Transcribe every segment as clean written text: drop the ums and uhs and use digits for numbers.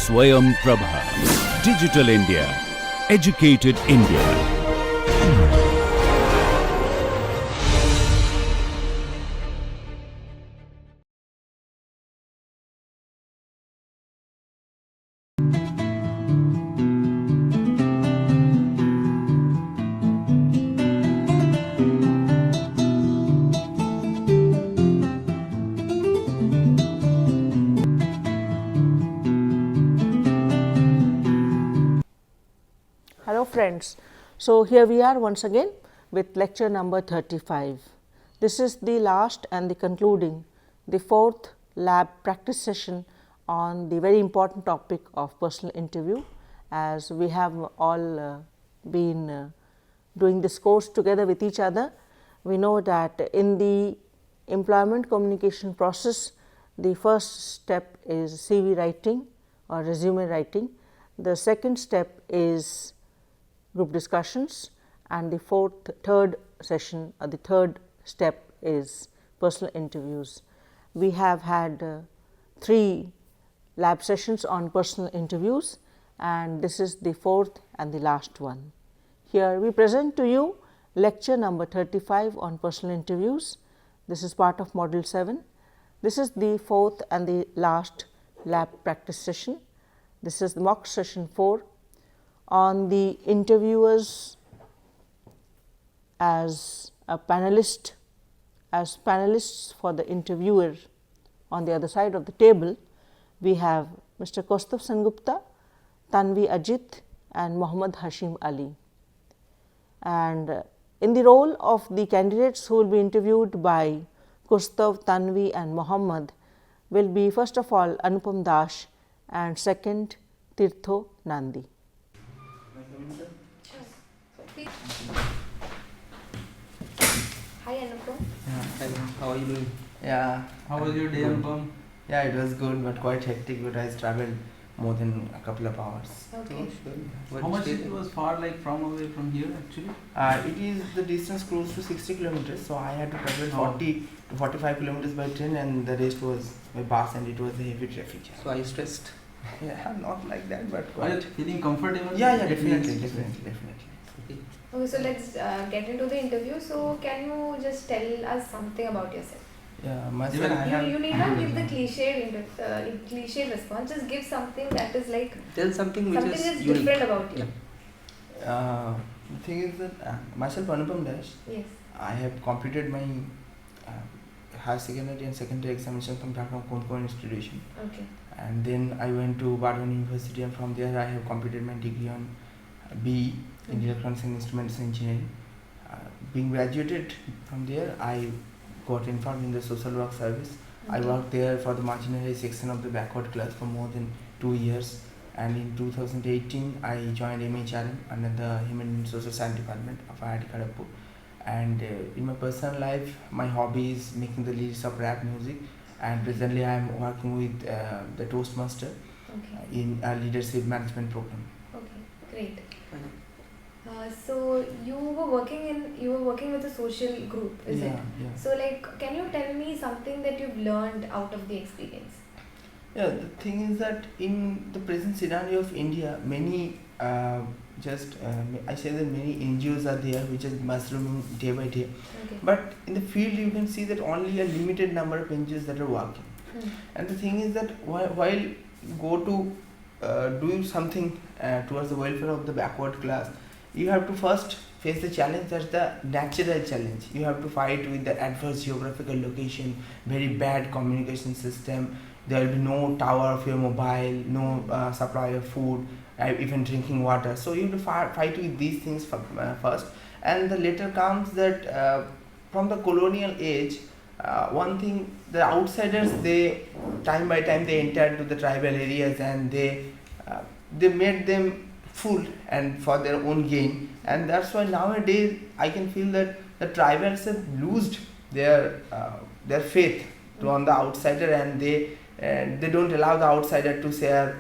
Swayam Prabha. Digital India. Educated India. Hello friends, so here we are once again with lecture number 35. This is the last and the concluding, the fourth lab practice session on the very important topic of personal interview, as we have all been doing this course together with each other. We know that in the employment communication process, the first step is CV writing or resume writing. The second step is group discussions, and the third session or the third step is personal interviews. We have had 3 lab sessions on personal interviews, and this is the fourth and the last one. Here we present to you lecture number 35 on personal interviews. This is part of module 7. This is the fourth and the last lab practice session. This is the mock session 4 on the interviewers as a panelist, as panelists for the interviewer. On the other side of the table, we have Mr. Kaustav Sengupta, Tanvi Ajit and Mohammad Hashim Ali. And in the role of the candidates who will be interviewed by Kaustav, Tanvi and Mohammad will be first of all Anupam Dash and second Tirtho Nandi. Hi Anupam. Yeah, hello. How are you doing? Yeah. How was your day, Good. Anupam? Yeah, it was good but quite hectic because I traveled more than a couple of hours. Okay. How much it was far, like from away from here actually? It is the distance close to 60 kilometers, so I had to travel 40 to 45 kilometers by train, and the rest was by bus, and it was a heavy traffic jam. So are you stressed? Yeah, not like that, but Are you quite. feeling comfortable? Yeah, It definitely, means- definitely. Okay, so let's get into the interview. So can you just tell us something about yourself? Yeah, myself, Even I have. You need not give the cliche response. Just give something that is like Tell something which something is is unique. different about you. The thing is that myself, Anupam Dash, Yes. I have completed my higher secondary and secondary examination from Konkon institution. Okay. And then I went to Bardwan University, and from there I have completed my degree on BE in Electronics and Instruments Engineering. Being graduated from there, I got involved in the social work service. I Okay. worked there for the marginalized section of the backward class for more than 2 years, and in 2018 I joined MHRM under the Humanities and Social Sciences department of IIT KANPUR. And in my personal life, my hobby is making the lyrics of rap music, and presently I am working with the Toastmaster Okay. in a leadership management program. Okay. Great. So you were working with a social group, is it? Yeah. So like, can you tell me something that you've learned out of the experience? Yeah, the thing is that in the present scenario of India, many I say that many NGOs are there which is mushrooming day by day. Okay. But in the field, you can see that only a limited number of NGOs that are working. And the thing is that while you go to do something towards the welfare of the backward class, you have to first face the challenge. That's the natural challenge. You have to fight with the adverse geographical location, very bad communication system. There will be no tower of your mobile, no supply of food, even drinking water. So you have to fight with these things first. And the later comes that from the colonial age, one thing, the outsiders, they time by time they entered to the tribal areas, and they made them fool and for their own gain. And that's why nowadays I can feel that the tribals have lost their faith on the outsider, and they don't allow the outsider to share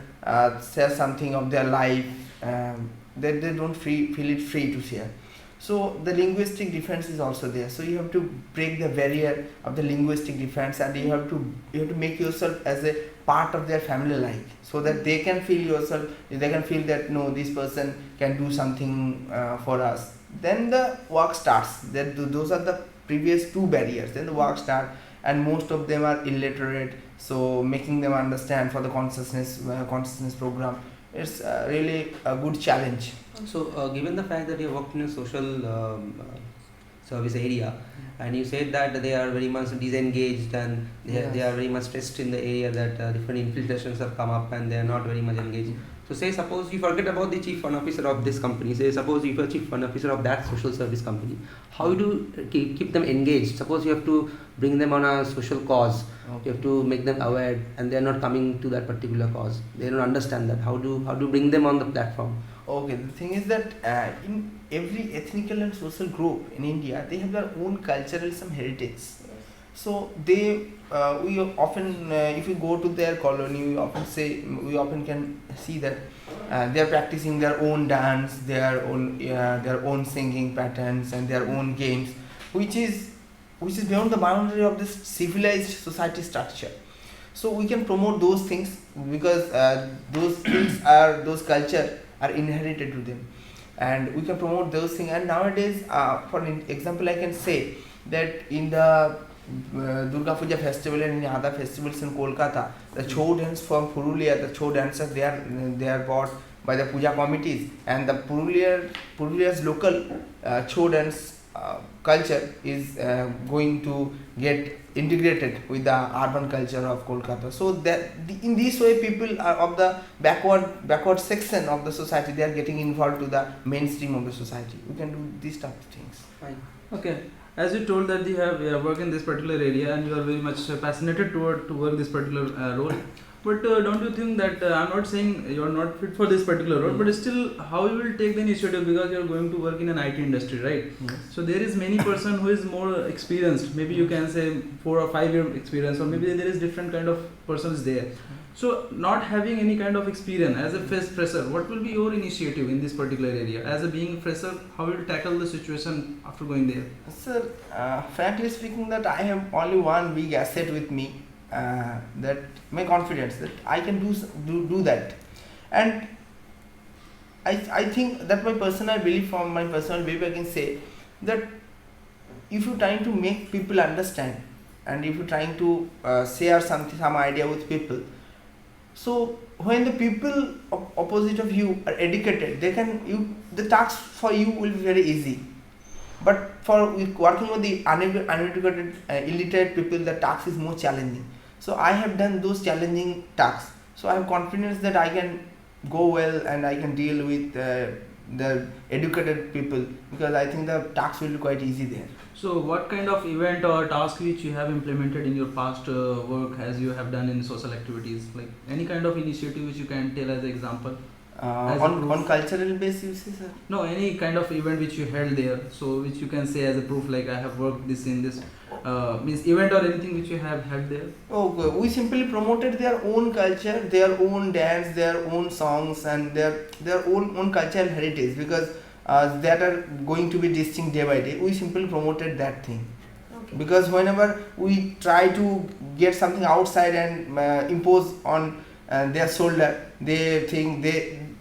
something of their life. They don't feel it free to share. So the linguistic difference is also there. So you have to break the barrier of the linguistic difference, and you have to make yourself as a part of their family life, so that they can feel yourself. They can feel that no, this person can do something for us. Then the work starts. Those are the previous two barriers. Then the work starts, and most of them are illiterate. So making them understand for the consciousness program, it's really a good challenge. So, given the fact that you worked in a social service area, and you said that they are very much disengaged and they are very much stressed in the area, that different infiltrations have come up and they are not very much engaged. So, say suppose you forget about the chief fund officer of this company. Say suppose you are chief fund officer of that social service company. How do you keep them engaged? Suppose you have to bring them on a social cause. You have to make them aware, and they are not coming to that particular cause. They don't understand that. How do you bring them on the platform? Okay, the thing is that in every ethnical and social group in India, they have their own culturalism heritage. So we often, if you go to their colony, we often can see that they are practicing their own dance, their own singing patterns, and their own games, which is beyond the boundary of this civilized society structure. So we can promote those things, because those culture are inherited to them, and we can promote those things. And nowadays, for example, I can say that in the Durga Puja festival and in other festivals in Kolkata, the Chhau dance from Purulia, the Chhau dancers, they are bought by the puja committees, and the Purulia's local Chhau dance culture is going to get integrated with the urban culture of Kolkata. So that in this way, people are of the backward section of the society, they are getting involved to the mainstream of the society. We can do these type of things. Fine. Okay. As you told that you have work in this particular area and you are very much passionate to work this particular role. But don't you think that I'm not saying you are not fit for this particular role, but still how you will take the initiative, because you are going to work in an IT industry, right? Yes. So there is many person who is more experienced. Maybe you can say 4 or 5 year experience, or maybe there is different kind of persons there. So not having any kind of experience as a fresher, what will be your initiative in this particular area? As a being a fresher, how will you tackle the situation after going there? Sir, frankly speaking, that I have only one big asset with me, that my confidence that I can do that. And I think that my personal belief, from my personal belief, I can say that if you're trying to make people understand, and if you're trying to share some idea with people, so when the people opposite of you are educated, the task for you will be very easy. But for working with the uneducated, illiterate people, the task is more challenging. So I have done those challenging tasks. So I have confidence that I can go well and I can deal with the educated people, because I think the task will be quite easy there. So what kind of event or task which you have implemented in your past work, as you have done in social activities, like any kind of initiative which you can tell as an example? On cultural basis, you say, sir? No, any kind of event which you held there, so which you can say as a proof, like I have worked this in this means event or anything which you have held there. Okay, we simply promoted their own culture, their own dance, their own songs, and their own cultural heritage, because that are going to be distinct day by day. We simply promoted that thing. Okay. Because whenever we try to get something outside and impose on their shoulder, they think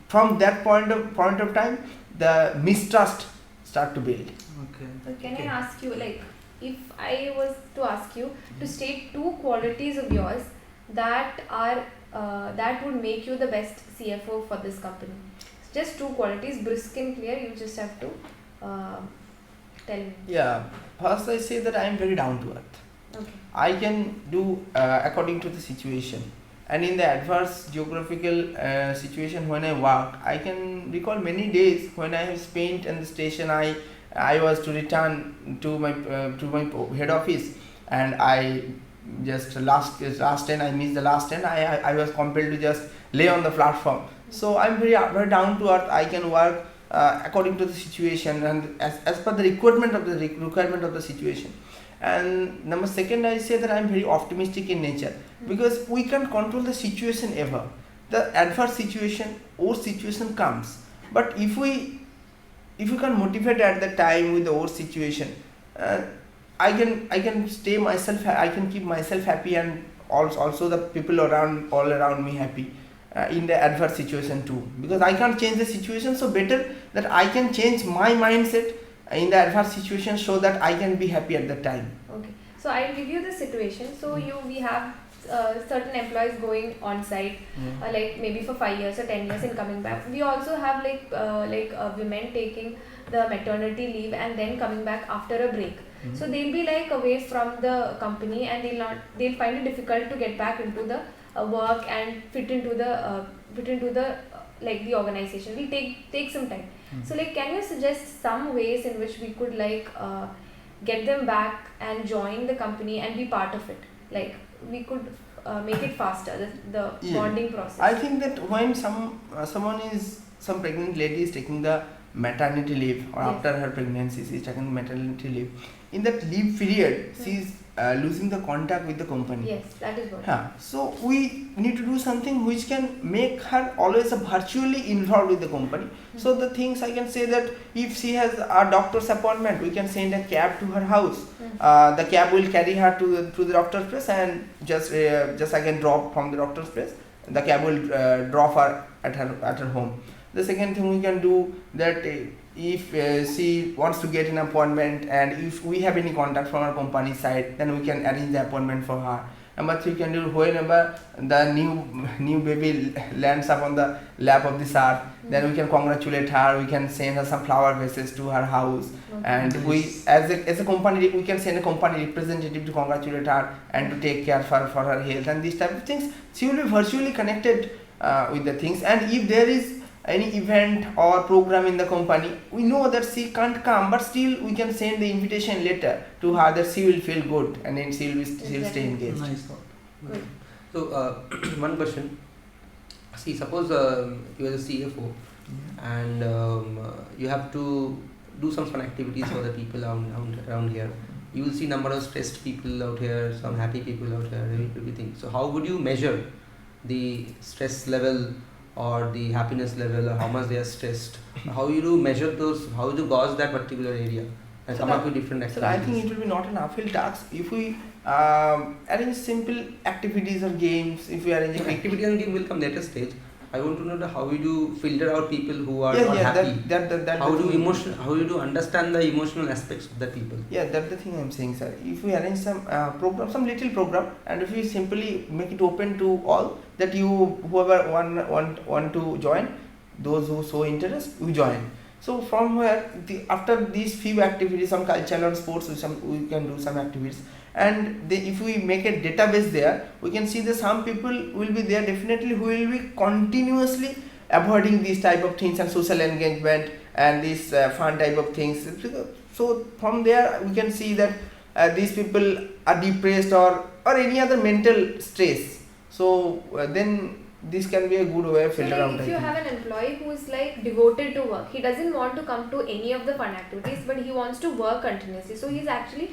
from that point of time, the mistrust start to build. Okay. So can I ask you, like, if I was to ask you to state 2 qualities of yours that are that would make you the best CFO for this company? Just 2 qualities, brisk and clear. You just have to tell me. Yeah. First, I say that I am very down to earth. Okay. I can do according to the situation. And in the adverse geographical situation when I work, I can recall many days when I have spent in the station. I was to return to my head office, and I just last train, I missed the last train. I was compelled to just lay on the platform. So I'm very down to earth. I can work according to the situation and as per the requirement of the situation. And number second, I say that I am very optimistic in nature, because we can't control the situation ever. The adverse situation or situation comes, but if we if you can motivate at the time with the old situation, I can stay myself. I can keep myself happy, and also the people all around me happy in the adverse situation too. Because I can't change the situation, so better that I can change my mindset in the adverse situation so that I can be happy at the time. Okay, so I'll give you the situation. So we have certain employees going on site, like maybe for 5 years or 10 years and coming back. We also have like women taking the maternity leave and then coming back after a break. So they'll be like away from the company, and they'll find it difficult to get back into the work and fit into the like the organization. Will take some time. So like, can you suggest some ways in which we could like get them back and join the company and be part of it? Like we could make it faster, the bonding process. I think that when some pregnant lady is taking the maternity leave, or after her pregnancy she is taking maternity leave, in that leave period she is losing the contact with the company. Yes, that is what. Yeah. So we need to do something which can make her always virtually involved with the company. So the things I can say that if she has a doctor's appointment, we can send a cab to her house. The cab will carry her to the doctor's place, and just I can drop from the doctor's place. The cab will drop her at her home. The second thing we can do that if she wants to get an appointment, and if we have any contact from our company side, then we can arrange the appointment for her. Number 3 can do whenever the new baby lands up on the lap of this earth, then we can congratulate her. We can send her some flower vases to her house, and we as a company we can send a company representative to congratulate her and to take care for her health and these type of things. She will be virtually connected with the things, and if there is any event or program in the company, we know that she can't come, but still we can send the invitation letter to her that she will feel good, and then she'll stay engaged. Nice thought. Good. So one question. See, suppose you are the CFO and you have to do some fun activities for the people around here. You will see number of stressed people out here, some happy people out here, everything. So how would you measure the stress level or the happiness level, or how much they are stressed? How you do measure those? How you gauge that particular area and come up with different activities? So I think it will be not an uphill task if we arrange simple activities or games. If we arrange activity and game will come later stage. I want to know how you do filter out people who are not happy. How you do understand the emotional aspects of the people? Yeah, that's the thing I'm saying, sir. If we arrange some program, some little program, and if we simply make it open to all, that whoever want to join, those who show interest, we join. So from where after these few activities, some cultural and sports, we can do some activities. And if we make a database there, we can see that some people will be there definitely who will be continuously avoiding these type of things and social engagement and these fun type of things. So from there we can see that these people are depressed or any other mental stress. So then this can be a good way of filter out. If you have an employee who is like devoted to work, he doesn't want to come to any of the fun activities, but he wants to work continuously. So he's actually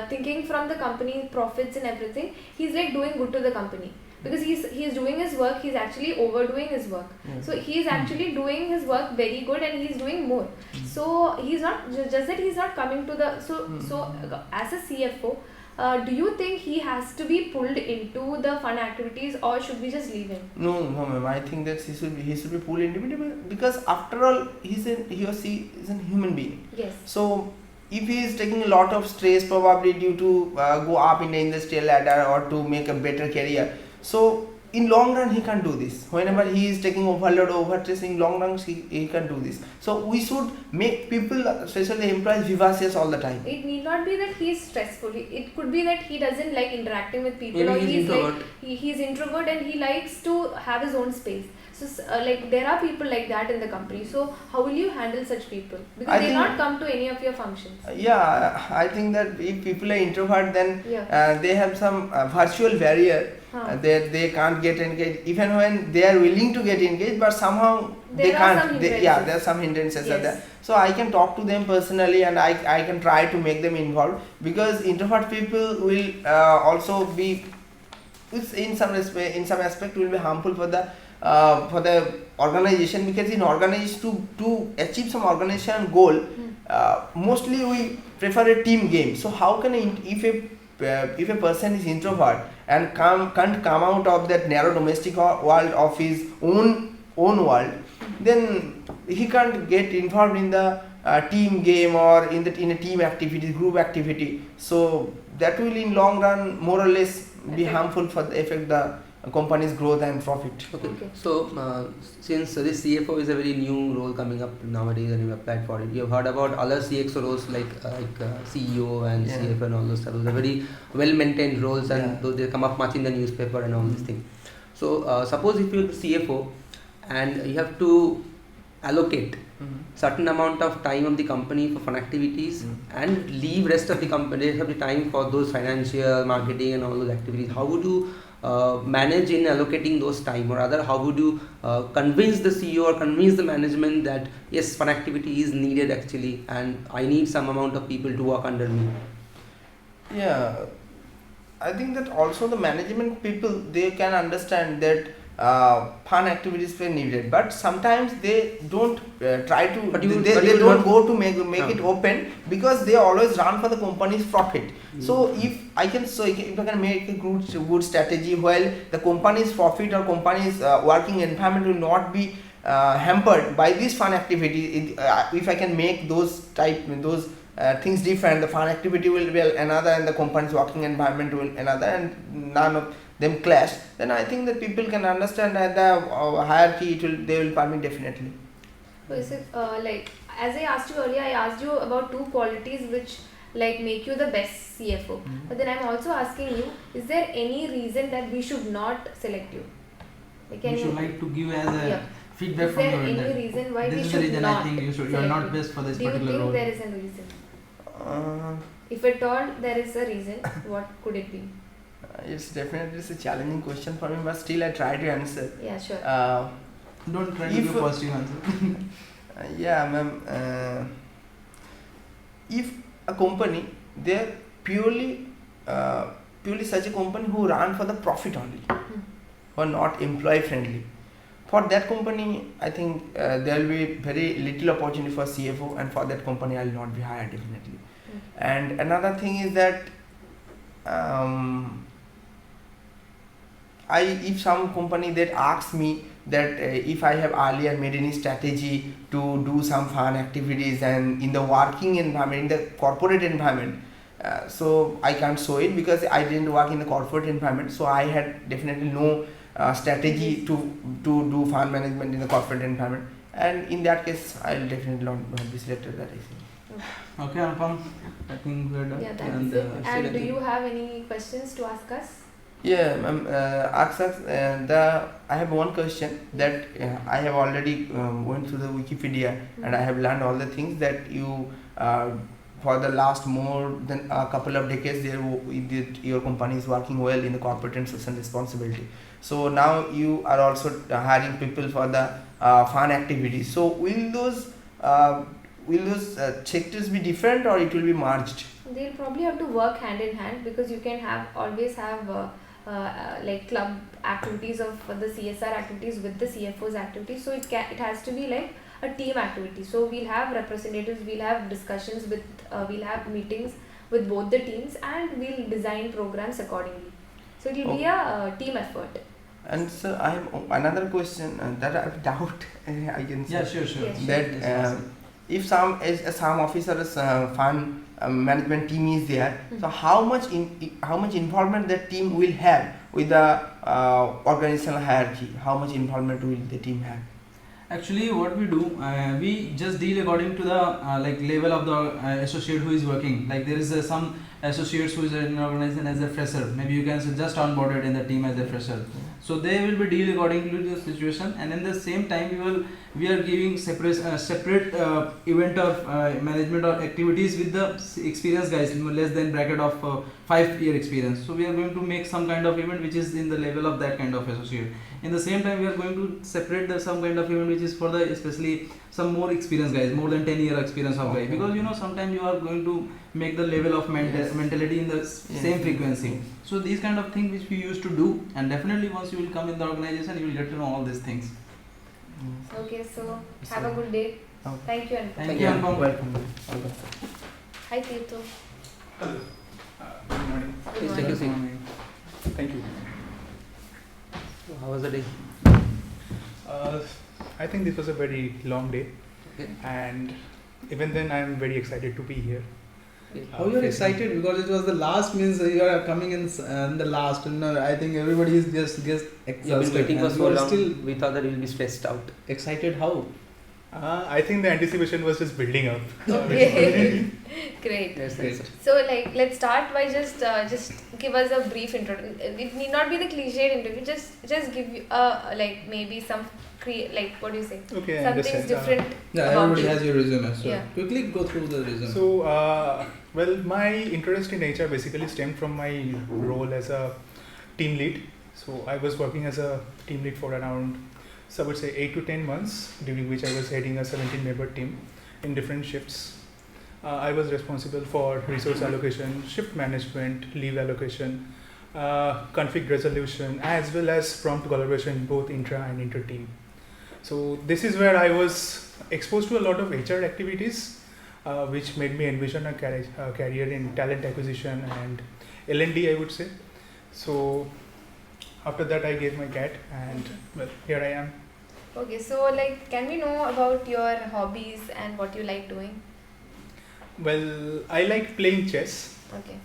thinking from the company profits and everything. He's like doing good to the company because he's doing his work. He's actually overdoing his work. So he's actually doing his work very good, and he's doing more. So he's not just that he's not coming to the so as a CFO. Do you think he has to be pulled into the fun activities, or should we just leave him? No, ma'am. I think that he should be pulled into it because after all, he or she is a human being. Yes. So if he is taking a lot of stress, probably due to go up in the industrial ladder or to make a better career, so in long run he can't do this. Whenever he is taking overload, overstress, in long run he can do this. So we should make people, especially employees, vivacious all the time. It need not be that he is stressful. It could be that he doesn't like interacting with people, Maybe or he's introvert. He's introvert and he likes to have his own space. So like there are people like that in the company. So how will you handle such people? Because they not come to any of your functions. Yeah, I think that if people are introvert, then they have some virtual barrier. They can't get engaged even when they are willing to get engaged, but somehow they can't. There are some hindrances are there. So I can talk to them personally, and I can try to make them involved, because introvert people will also be which in some aspect will be harmful for the organization, because in organization to achieve some organization goal, mostly we prefer a team game. So how can if a person is introvert and can't come out of that narrow domestic world of his own world, then he can't get involved in the team game or in a team activity, group activity. So that will in long run more or less be harmful for the affect the company's growth and profit. Okay. So since this CFO is a very new role coming up nowadays and you applied for it, you have heard about other CXO roles like CEO and CFO and all those stuff. Those are very well maintained roles, and though they come up much in the newspaper and all these things. So suppose if you're the CFO and you have to allocate certain amount of time of the company for fun activities and leave rest of the time for those financial, marketing and all those activities, how would you manage in allocating those time, or rather how would you convince the CEO or convince the management that yes, fun activity is needed actually and I need some amount of people to work under me? Yeah, I think that also the management people, they can understand that fun activities were needed, but sometimes they don't try to, they don't go to make it open, because they always run for the company's profit. So if I can make a good strategy while the company's profit or company's working environment will not be hampered by this fun activity, if I can make those things different, the fun activity will be another and the company's working environment will another, and none of them clash, then I think that people can understand that the hierarchy they will permit definitely. So is it like, as I asked you earlier, I asked you about 2 qualities which like make you the best CFO. But then I'm also asking you, is there any reason that we should not select you? Like, you should like to give as a feedback is from there your any reason why this we is should the reason not I think you are not best for this particular role. Do you think there is a reason? If at all there is a reason, what could it be? It's definitely a challenging question for me, but still I try to answer. Yeah, sure. Don't try to give a positive answer. Yeah, ma'am. If a company, they're purely such a company who run for the profit only, or not employee friendly, for that company I think there will be very little opportunity for CFO, and for that company I will not be hired definitely. And another thing is that if some company that asks me that if I have earlier made any strategy to do some fun activities and in the working environment, in the corporate environment, so I can't show it because I didn't work in the corporate environment, so I had definitely no strategy to do fund management in the corporate environment, and in that case I will definitely not be selected, that I think. Okay, Anupam, I think we're done. Yeah, that's it. And do you have any questions to ask us? Yeah, ma'am, ask us, I have one question that I have already went through the Wikipedia and I have learned all the things that you for the last more than a couple of decades your company is working well in the corporate and social responsibility. So now you are also hiring people for the fun activities. So will those sectors be different or it will be merged? They'll probably have to work hand in hand, because you can always have like club activities of the CSR activities with the CFO's activities. So it has to be like a team activity. So we'll have representatives, we'll have discussions with, we'll have meetings with both the teams, and we'll design programs accordingly. So it will be a team effort. And so I have another question that I have doubt. I can say. Yeah, sure. Yes, That if some officers fund management team is there, so how much involvement that team will have with the organizational hierarchy? How much involvement will the team have? Actually, what we do, we just deal according to the like level of the associate who is working. Like there is some associates who is in an organization as a fresher. Maybe you can say just onboarded in the team as a fresher. So they will be deal according to the situation, and in the same time we are giving separate event or management or activities with the experienced guys less than bracket of 5-year experience. So we are going to make some kind of event which is in the level of that kind of associate. In the same time we are going to separate some kind of event which is for the especially some more experienced guys, more than 10-year experience of guys, because sometimes you are going to make the level of mentality in the same frequency. So these kind of things which we used to do, and definitely once you will come in the organization, you will get to know all these things. Okay, so have a good day. Okay. Thank you, Anupam. Thank you, Anupam. Welcome. Hi, Tirthu. Hello. Good morning. Good Please take a morning. seat. Thank you. How was the day? I think this was a very long day, Okay. and even then, I'm very excited to be here. How you are excited because it was the last, means you are coming in the last, and I think everybody is just exhausted. You've been waiting for and so you are long. still We thought that you will be stressed out. excited. How? I think the anticipation was just building up. Okay. Great. Yes, yes. So, like, let's start by just give us a brief intro. It need not be the cliched interview. Just give you like maybe some like what do you say? Okay, I Something's understand. different. Yeah, about everybody you. has your resume. So Yeah. quickly go through the resume. So, well, my interest in HR basically stemmed from my role as a team lead. So, I was working as a team lead for around, so I would say 8 to 10 months, during which I was heading a 17-member team in different shifts. I was responsible for resource allocation, shift management, leave allocation, conflict resolution, as well as prompt collaboration, both intra and inter-team. So this is where I was exposed to a lot of HR activities, which made me envision a career in talent acquisition and L&D, I would say. So after that, I gave my CAT, and well, here I am. Okay, so like, can we know about your hobbies and what you like doing? Well, I like playing chess. Okay.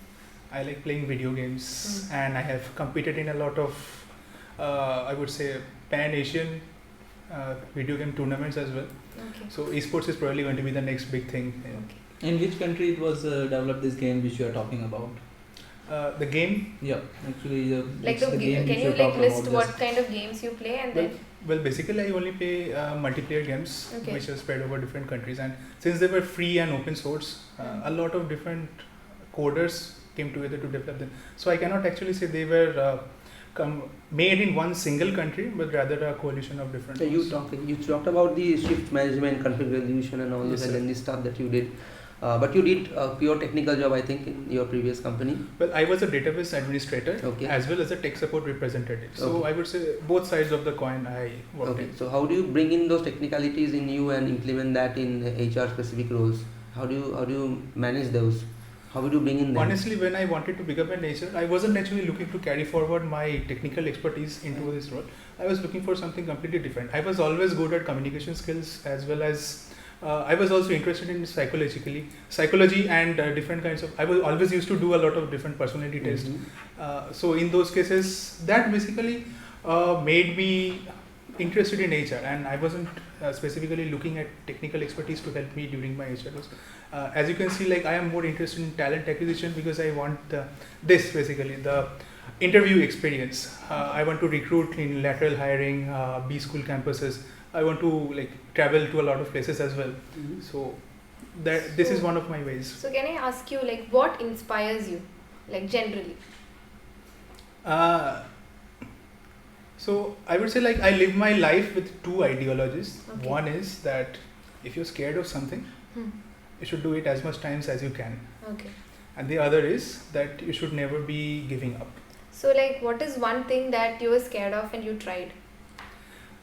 I like playing video games, and I have competed in a lot of, I would say, pan-Asian video game tournaments as well. Okay. So esports is probably going to be the next big thing. Okay. In which country it was developed, this game which you are talking about? The game, Yeah, actually, Like it's the game can which you are like talking list about, what just- kind of games you play and then well, basically I only play multiplayer games, Okay. which are spread over different countries. And since they were free and open source, a lot of different coders came together to develop them. So I cannot actually say they were made in one single country, but rather a coalition of different So you ones. talked about the shift management, conflict resolution, and all Yes, this sir. and the stuff that you did. But you did a pure technical job, I think, in your previous company. Well, I was a database administrator, Okay. as well as a tech support representative. So Okay. I would say both sides of the coin I worked Okay. in. So how do you bring in those technicalities in you and implement that in HR specific roles? How do you manage those? How would you bring in them? Honestly, when I wanted to become an HR, I wasn't actually looking to carry forward my technical expertise into this role. I was looking for something completely different. I was always good at communication skills, as well as I was also interested in psychology and different kinds of. I was always used to do a lot of different personality tests. So in those cases, that basically made me interested in HR, and I wasn't specifically looking at technical expertise to help me during my HR roles. As you can see, like I am more interested in talent acquisition because I want this basically the interview experience. I want to recruit in lateral hiring, B school campuses. I want to like travel to a lot of places as well. So this is one of my ways. so can I ask you like what inspires you like generally? So I would say like I live my life with two ideologies. Okay. One is that if you're scared of something, you should do it as much times as you can. Okay. And the other is that you should never be giving up. So like what is one thing that you were scared of and you tried?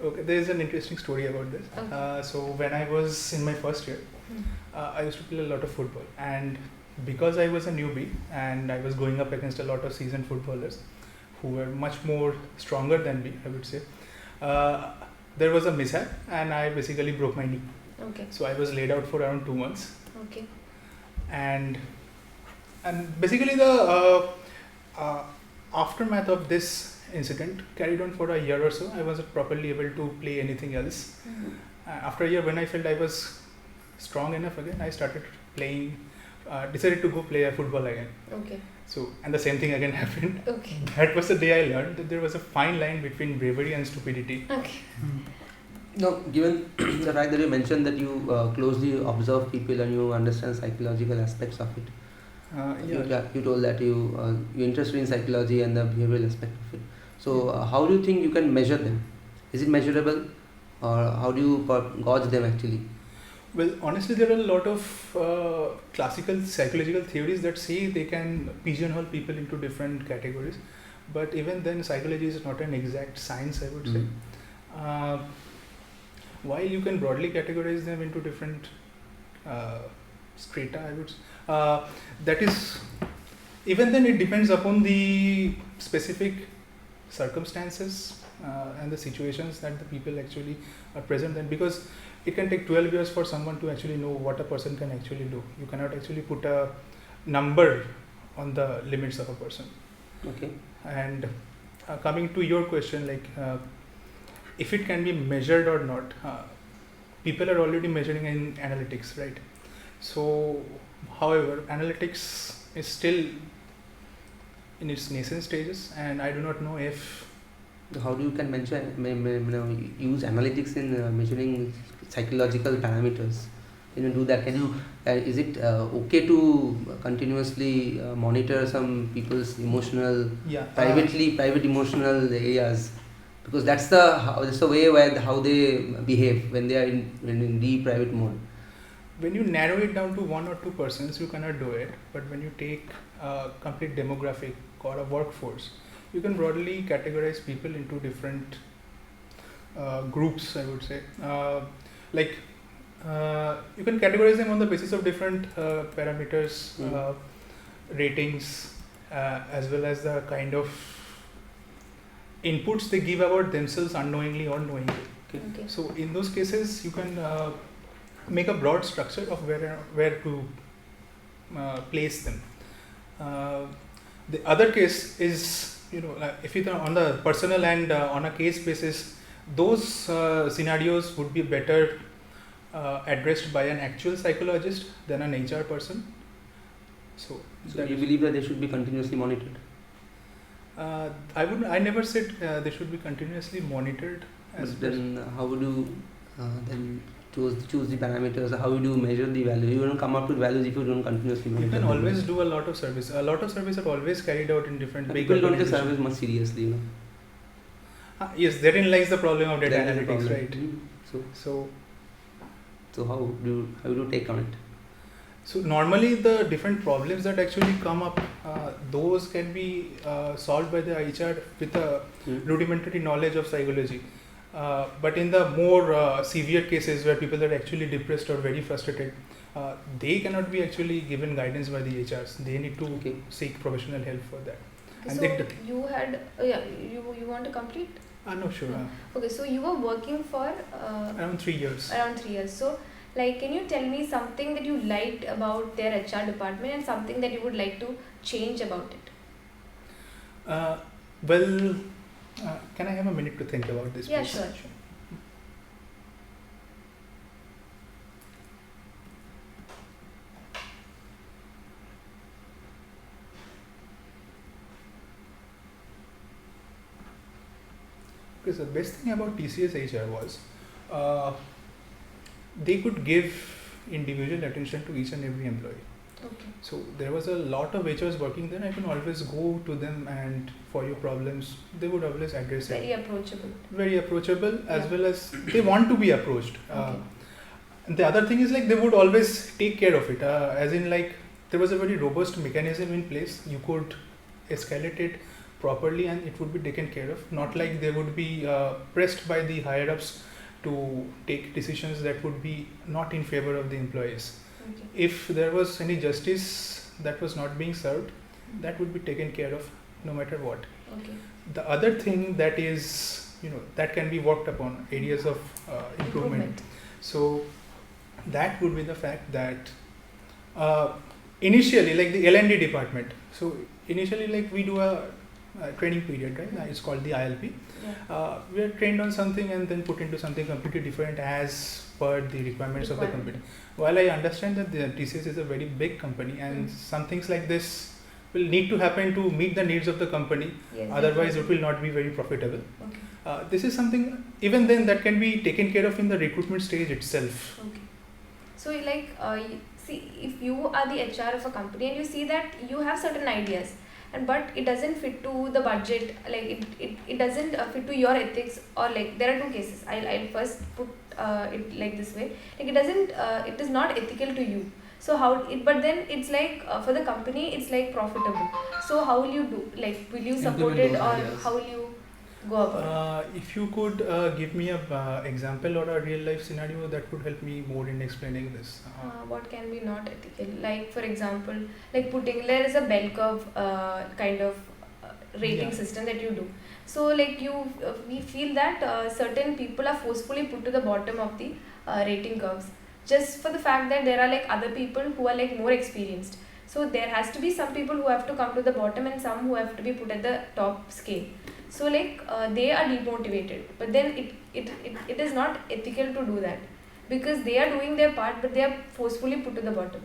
Okay, there is an interesting story about this. Okay. So when I was in my first year, I used to play a lot of football, and because I was a newbie and I was going up against a lot of seasoned footballers who were much more stronger than me, I would say, there was a mishap and I basically broke my knee. Okay. So I was laid out for around 2 months, Okay. and basically the aftermath of this incident carried on for a year or so. I wasn't properly able to play anything else. After a year, when I felt I was strong enough again, I started playing, decided to go play a football again. Okay. So, and the same thing again happened. Okay. That was the day I learned that there was a fine line between bravery and stupidity. Okay. No, given the fact that you mentioned that you closely observe people and you understand psychological aspects of it, you told that you're interested in psychology and the behavioral aspect of it. So how do you think you can measure them? Is it measurable, or how do you gauge them actually? Well, honestly, there are a lot of classical psychological theories that say they can pigeonhole people into different categories. But even then, psychology is not an exact science, I would say. While you can broadly categorize them into different strata, I would say, that is, even then it depends upon the specific circumstances and the situations that the people actually are present in, because it can take 12 years for someone to actually know what a person can actually do. You cannot actually put a number on the limits of a person. Okay. And coming to your question, like if it can be measured or not, people are already measuring in analytics, right? So, however, analytics is still in its nascent stages, and I do not know if. How do you can use analytics in measuring psychological parameters? Can you do that? Can you? Is it okay to continuously monitor some people's emotional, private emotional areas? Because that's the way where how they behave when they are in deep private mode. When you narrow it down to 1 or 2 persons, you cannot do it. But when you take a complete demographic or a workforce, you can broadly categorize people into different groups, I would say. You can categorize them on the basis of different parameters, ratings, as well as the kind of inputs they give about themselves unknowingly or knowingly. Okay. So in those cases, you can make a broad structure of where to place them. The other case is, if you are on the personal and on a case basis, those scenarios would be better addressed by an actual psychologist than an HR person. So you believe that they should be continuously monitored? I never said they should be continuously monitored. But then how would you then choose the parameters? How would you measure the value? You don't come up with values if you don't continuously monitor. You can always do a lot of service. A lot of service are always carried out in different big people don't take organizations. service much seriously, Yes, therein lies the problem of data analytics, right? So how do you take on it? So normally the different problems that actually come up, those can be solved by the HR with a rudimentary knowledge of psychology. But in the more severe cases where people are actually depressed or very frustrated, they cannot be actually given guidance by the HRs. They need to seek professional help for that. And so you had, you want to complete? No, sure. Okay, so you were working for around 3 years. Around 3 years. So, can you tell me something that you liked about their HR department and something that you would like to change about it? Can I have a minute to think about this? Yeah, please? sure. Because the best thing about TCS HR was they could give individual attention to each and every employee. Okay. So there was a lot of HRs working there. I can always go to them and for your problems, they would always address Very it. approachable. Very approachable, as well as they want to be approached. Okay. And the other thing is they would always take care of it. As in there was a very robust mechanism in place. You could escalate it properly and it would be taken care of. Not like they would be pressed by the higher ups to take decisions that would be not in favor of the employees. Okay. If there was any justice that was not being served, that would be taken care of no matter what. Okay. The other thing that is, that can be worked upon, areas of improvement. So that would be the fact that initially, the L&D department, so initially we do a training period, right? It's called the ILP. Yeah. We are trained on something and then put into something completely different as per the requirements of the company. While I understand that the TCS is a very big company and some things like this will need to happen to meet the needs of the company, yes, otherwise definitely. it will not be very profitable. Okay. This is something even then that can be taken care of in the recruitment stage itself. Okay. So see, if you are the HR of a company and you see that you have certain ideas, but it doesn't fit to the budget, it doesn't fit to your ethics, or there are two cases. I'll first put it like this way. Like it doesn't, it is not ethical to you. So how it, but then it's like for the company, it's like profitable. So how will you do? Like, will you support Implement it, those or ideas. how will you go about it? If you could give me a example or a real life scenario, that would help me more in explaining this. What can be not ethical? Like for example, like putting, there is a bell curve kind of rating Yeah. system that you do. So like we feel that certain people are forcefully put to the bottom of the rating curves, just for the fact that there are like other people who are like more experienced. So there has to be some people who have to come to the bottom and some who have to be put at the top scale. So like they are demotivated, but then it is not ethical to do that, because they are doing their part but they are forcefully put to the bottom.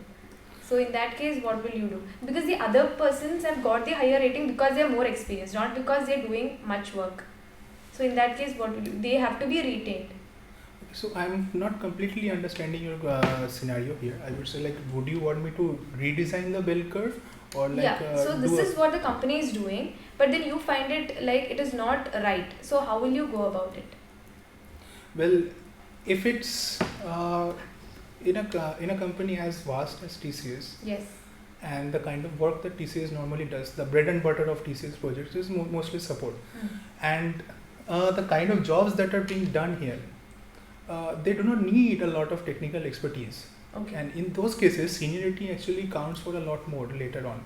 So in that case, what will you do? Because the other persons have got the higher rating because they are more experienced, not because they are doing much work. So in that case, what will you do? They have to be retained. So I'm not completely understanding your scenario here. I would say, like, would you want me to redesign the bell curve, or like Yeah, so this is what the company is doing, but then you find it like it is not right. So how will you go about it? Well, if it's in a company as vast as TCS, Yes. and the kind of work that TCS normally does, the bread and butter of TCS projects is mostly support, and the kind of jobs that are being done here, they do not need a lot of technical expertise. Okay. And in those cases, seniority actually counts for a lot more later on.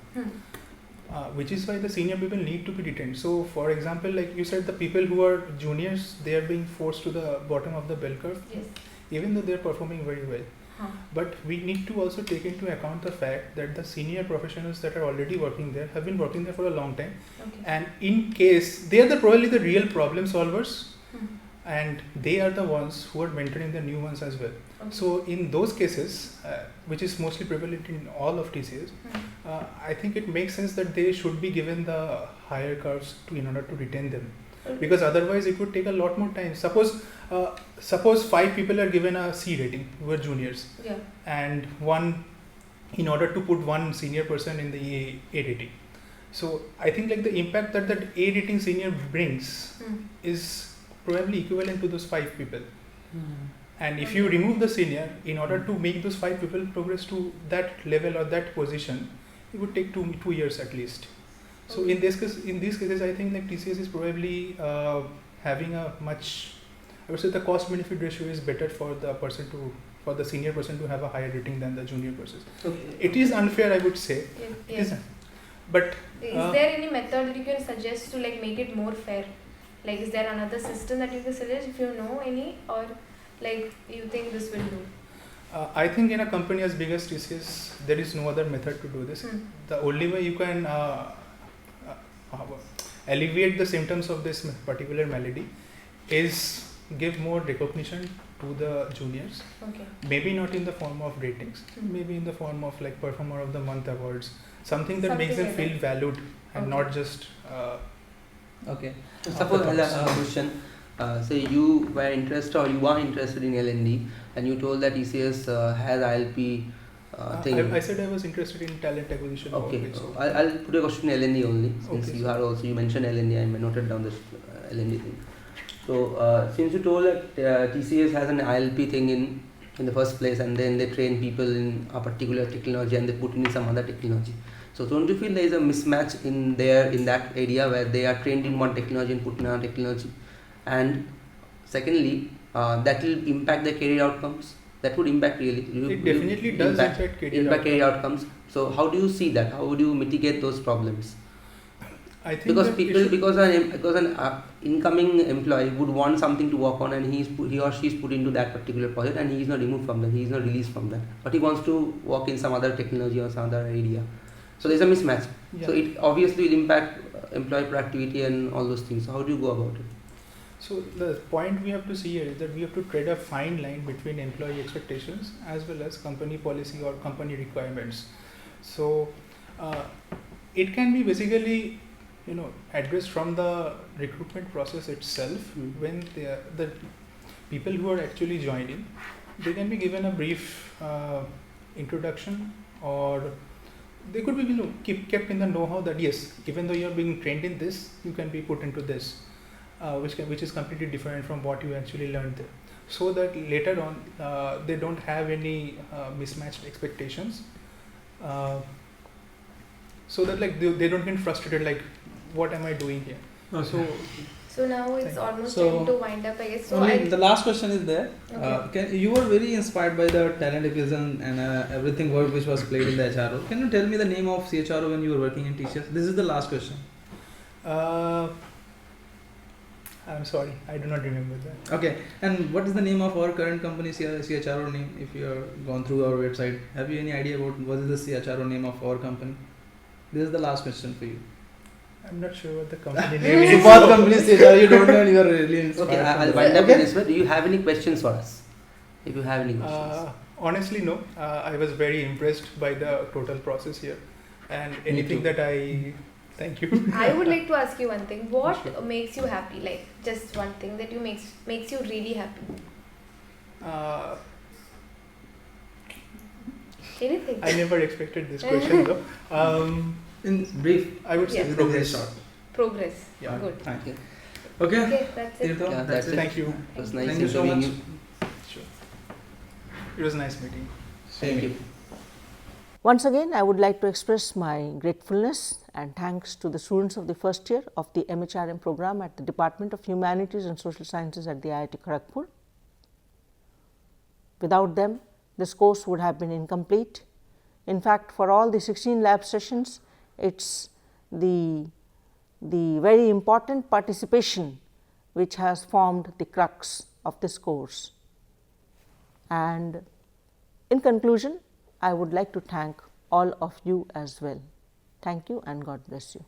Which is why the senior people need to be retained. So, for example, like you said, the people who are juniors, they are being forced to the bottom of the bell curve, Yes. even though they are performing very well. But we need to also take into account the fact that the senior professionals that are already working there have been working there for a long time, Okay. and in case they are probably the real problem solvers, and they are the ones who are mentoring the new ones as well. Okay. So in those cases, which is mostly prevalent in all of TCS, I think it makes sense that they should be given the higher curves in order to retain them, because otherwise it would take a lot more time. Suppose 5 people are given a C rating who are juniors, Yeah. and in order to put one senior person in the A rating. So I think like the impact that A rating senior brings is probably equivalent to those 5 people. And if you remove the senior, in order to make those 5 people progress to that level or that position, it would take 2 years at least. So in these cases, I think like TCS is probably having a much, I would say the cost benefit ratio is better for the senior person to have a higher rating than the junior person. Okay. It is unfair, I would say. It Yes. is, but Is there any method that you can suggest to like make it more fair? Like, is there another system that you can suggest if you know any, or like you think this will do? I think in a company as big as TCS, there is no other method to do this. The only way you can alleviate the symptoms of this particular malady is give more recognition to the juniors. Okay. Maybe not in the form of ratings, maybe in the form of like Performer of the Month awards, something that makes them Something like feel valued and Okay. not just. Okay. Suppose I'll ask a question. Say you were interested or you are interested in L&D, and you told that ECS has ILP thing. I said I was interested in talent acquisition. Okay. always, so- I'll put a question in L&D only, since Okay, you sir. are also, you mentioned L&D, I noted down this L&D thing. So since you told that TCS has an ILP thing in the first place, and then they train people in a particular technology and they put in some other technology. So don't you feel there is a mismatch in that area where they are trained in one technology and put in another technology? And secondly, that will impact their career outcomes. That would impact really. It definitely does impact career outcomes. So how do you see that? How would you mitigate those problems? I think Because that it should- because an incoming employee would want something to work on, and he or she is put into that particular project, and he is not removed from that, he is not released from that, but he wants to work in some other technology or some other area. So there's a mismatch. Yeah. So it obviously will impact employee productivity and all those things. So how do you go about it? So the point we have to see here is that we have to tread a fine line between employee expectations as well as company policy or company requirements. So it can be basically, addressed from the recruitment process itself. When the people who are actually joining, they can be given a brief introduction, or they could be kept in the know-how that yes, even though you are being trained in this, you can be put into this, which is completely different from what you actually learned there. so that later on they don't have any mismatched expectations, so that like they don't get frustrated like what am I doing here. Okay. So now it's Thank you. almost So, time to wind up, I guess. So Only the last question is there. Okay. You were very inspired by the talent acquisition and everything work which was played in the HRO. Can you tell me the name of CHRO when you were working in teachers? This is the last question. I'm sorry, I do not remember that. Okay. And what is the name of our current company CHRO name? If you have gone through our website, have you any idea about what is the CHRO name of our company? This is the last question for you. I'm not sure what the company name is. What company CHRO you don't know and you are really inspired. Okay, I'll from wind that. up in this way. Do you have any questions for us? If you have any questions. Honestly, no. I was very impressed by the total process here, and anything too. that I. Thank you. I would like to ask you one thing. What Sure. makes you happy? Like just one thing that makes you really happy. Anything. I never expected this question though. In brief, I would say Yes. progress. Progress. Yeah. Good. Thank you. Okay. Okay, that's it. Tirtha, Yeah, that's it. Thank you. It was nice Thank you so interviewing much. you. Sure. It was nice meeting. Thank you. Once again, I would like to express my gratefulness and thanks to the students of the first year of the MHRM program at the Department of Humanities and Social Sciences at the IIT Kanpur. Without them, this course would have been incomplete. In fact, for all the 16 lab sessions, it's the very important participation which has formed the crux of this course. And in conclusion, I would like to thank all of you as well. Thank you and God bless you.